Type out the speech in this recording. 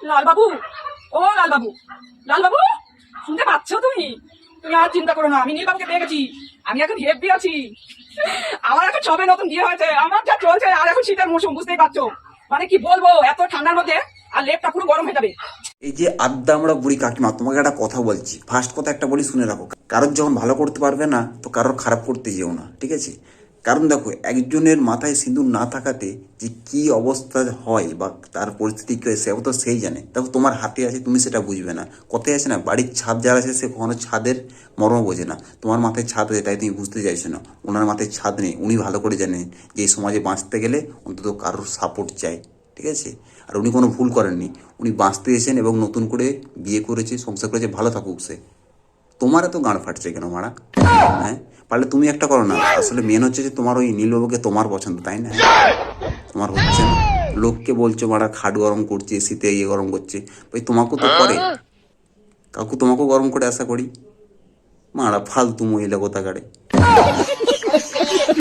লালবাবু, ও লালবাবু, লালবাবু, শুনতে পাচ্ছ তুমি? তুমি আর চিন্তা করো না, আমি নীলবাবুকে পেয়ে গেছি। আমি এখন হেব্বি আছি। আমার এখন সবে নতুন বিয়ে হয়েছে, আমার যা চলছে, আর এখন শীতের মৌসুম, বুঝতেই পারছো। মানে কি বলবো, এত ঠান্ডার মধ্যে আর লেপটা পুরো গরম হয়ে যাবে। এই যে আড্ডা আমরা বুড়ি কাকিমা, তোমাকে একটা কথা বলছি, ফার্স্ট কথা একটা বলি শুনে রাখো। কারোর যখন ভালো করতে পারবে না, তো কারোর খারাপ করতে যেও না, ঠিক আছে? কারণ দেখো, একজনের মাথায় সিঁদুর না থাকাতে যে কি অবস্থা হয় বা তার পরিস্থিতি কী হয়, সেও তো সেই জানে। দেখো, তোমার হাতে আছে, তুমি সেটা বুঝবে না। কথায় আছে না, বাড়ির ছাদ যারা আছে সে কখনো ছাদের মর্ম বোঝে না। তোমার মাথায় ছাদ আছে, তাই তুমি বুঝতে চাইছো না। ওনার মাথায় ছাদ নেই, উনি ভালো করে জানেন যে এই সমাজে বাঁচতে গেলে অন্তত কারোর সাপোর্ট চাই, ঠিক আছে? আর উনি কোনো ভুল করেননি, উনি বাঁচতে এসেছেন এবং নতুন করে বিয়ে করেছে, সংসার করেছে, ভালো থাকুক সে। তোমার এত গাঁড় ফাটছে কেন মারা? হ্যাঁ, পারলে তুমি একটা করো না। আসলে মেন হচ্ছে যে তোমার ওই নীলবাবুকে তোমার পছন্দ, তাই না? তোমার হচ্ছে না। লোককে বলছো মারা খাট গরম করছে, শীতে ইয়ে গরম করছে, ভাই তোমাকেও তো করে। কাকু তোমাকেও গরম করে আশা করি। মারা ফালতু মহিলা কোথাকারে।